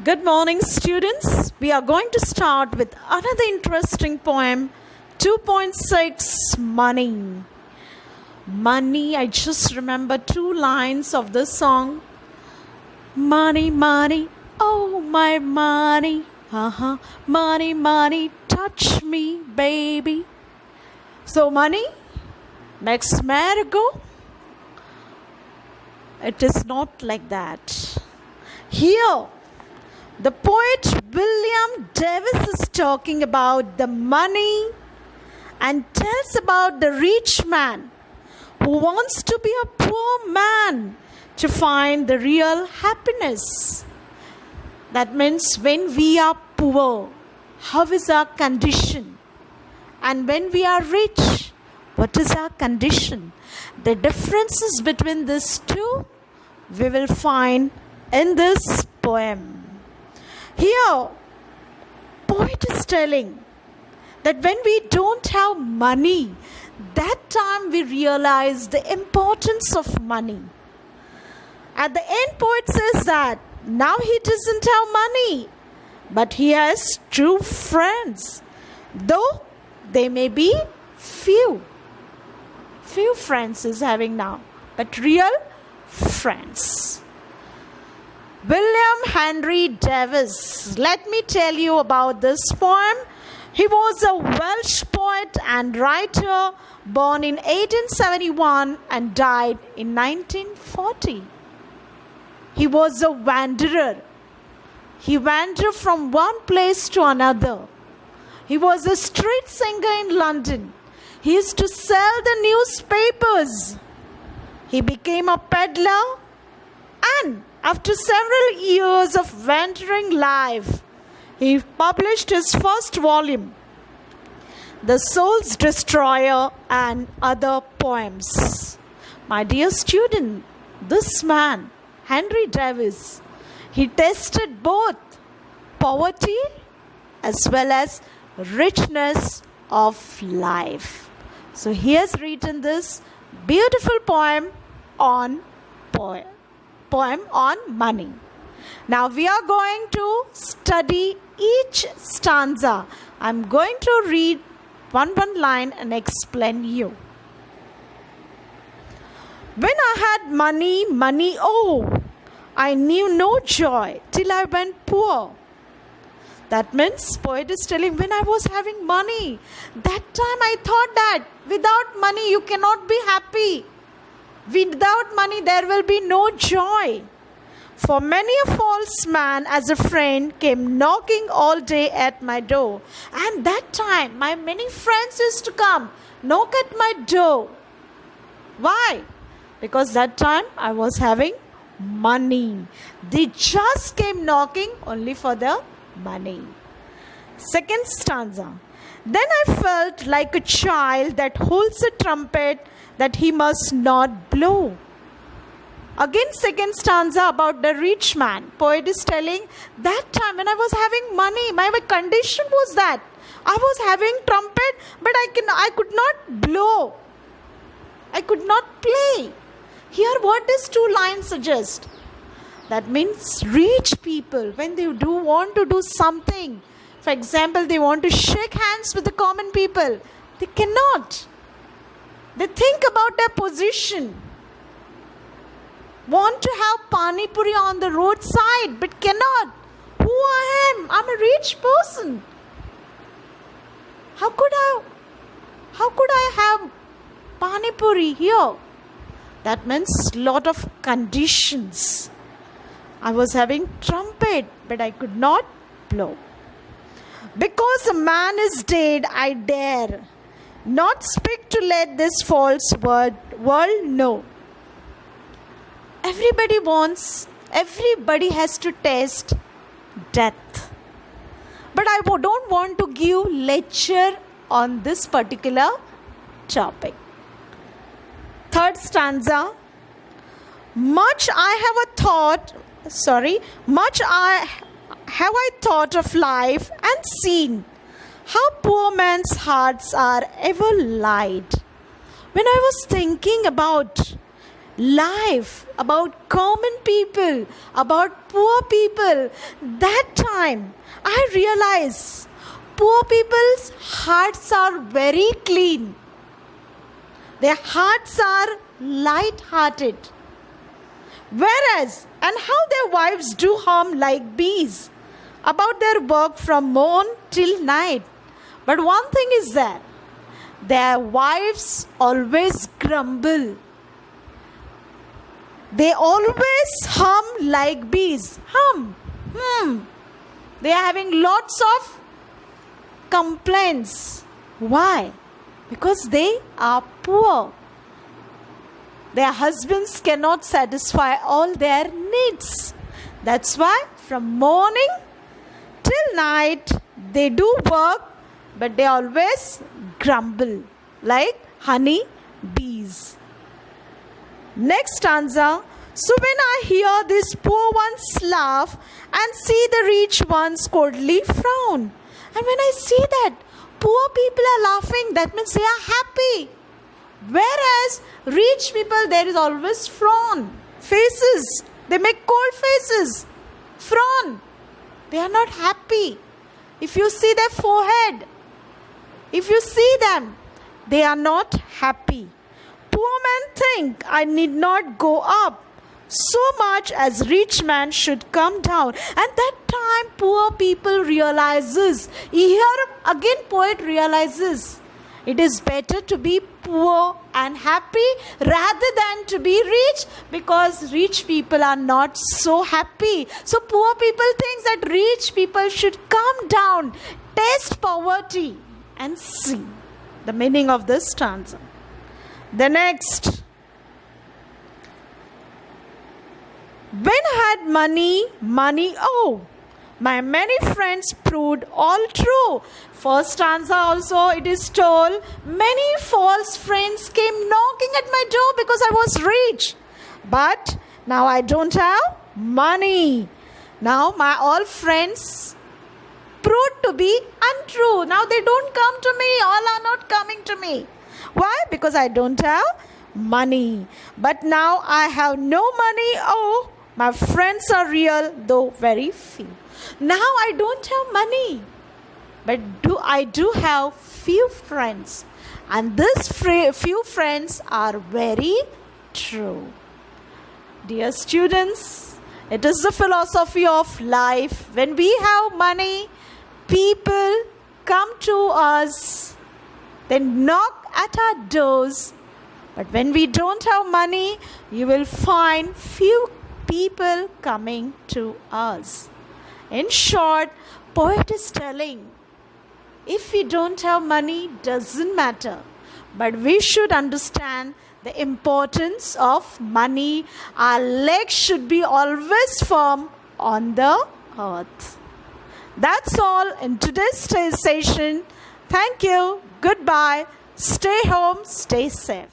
Good morning, students. We are going to start with another interesting poem, 2.6 Money. Money, I just remember two lines of the song. Money, money, oh my money. Money, money, touch me, baby. So, money makes man go. It is not like that. Here, the poet William Davis is talking about the money and tells about the rich man who wants to be a poor man to find the real happiness. That means when we are poor, how is our condition? And when we are rich, what is our condition? The differences between these two we will find in this poem. Here, poet is telling that when we don't have money, that time we realize the importance of money. At the end, poet says that now he doesn't have money, but he has true friends, though they may be few. Few friends is having now, but real friends. William Henry Davis. Let me tell you about this poem. He was a Welsh poet and writer born in 1871 and died in 1940. He was a wanderer. He wandered from one place to another. He was a street singer in London. He used to sell the newspapers. He became a peddler, and after several years of wandering life, he published his first volume, The Soul's Destroyer and Other Poems. My dear student, this man, Henry Davis, he tested both poverty as well as richness of life. So he has written this beautiful poem on money. Now we are going to study each stanza. I'm going to read one line and explain you. When I had money, oh, I knew no joy till I went poor. That means poet is telling, when I was having money, that time I thought that without money you cannot be happy. Without money there will be no joy. For many a false man as a friend came knocking all day at my door. And that time my many friends used to come knock at my door. Why? Because that time I was having money. They just came knocking only for the money. Second stanza. Then I felt like a child that holds a trumpet that he must not blow. Again, second stanza about the rich man. Poet is telling, that time when I was having money, my condition was that I was having trumpet, but I could not blow. I could not play. Here what these two lines suggest? That means rich people, when they do want to do something, for example, they want to shake hands with the common people, they cannot. They think about their position. Want to have pani puri on the roadside, but cannot. Who I am? I'm a rich person. How could I have pani puri here? That means lot of conditions. I was having trumpet, but I could not blow. Because a man is dead, I dare not speak to let this false world know. Everybody has to taste death. But I don't want to give lecture on this particular topic. Third stanza. Much I have thought of life and seen how poor men's hearts are ever lied. When I was thinking about life, about common people, about poor people, that time I realize poor people's hearts are very clean. Their hearts are light-hearted. Whereas, and how their wives do harm like bees, about their work from morn till night. But one thing is that their wives always grumble. They always hum like bees. Hum. They are having lots of complaints. Why? Because they are poor. Their husbands cannot satisfy all their needs. That's why from morning till night they do work, but they always grumble like honey bees. Next stanza. So when I hear these poor ones laugh and see the rich ones coldly frown. And when I see that poor people are laughing, that means they are happy. Whereas rich people, there is always frown. Faces. They make cold faces. Frown. They are not happy. If you see their forehead, if you see them, they are not happy. Poor men think I need not go up so much as rich man should come down. And that time poor people realizes, here again poet realizes, it is better to be poor and happy rather than to be rich, because rich people are not so happy. So poor people think that rich people should come down, taste poverty and see the meaning of this stanza. The next. When I had money, oh, my many friends proved all true. First stanza also it is told, many false friends came knocking at my door because I was rich. But now I don't have money. Now my all friends proved to be untrue. Now they don't come to me. All are not coming to me. Why? Because I don't have money. But now I have no money. Oh, my friends are real, though very few. Now I don't have money, but I do have few friends. And these few friends are very true. Dear students, it is the philosophy of life. When we have money, people come to us, they knock at our doors. But when we don't have money, you will find few people coming to us. In short, poet is telling, if we don't have money, doesn't matter. But we should understand the importance of money. Our legs should be always firm on the earth. That's all in today's session. Thank you. Goodbye. Stay home. Stay safe.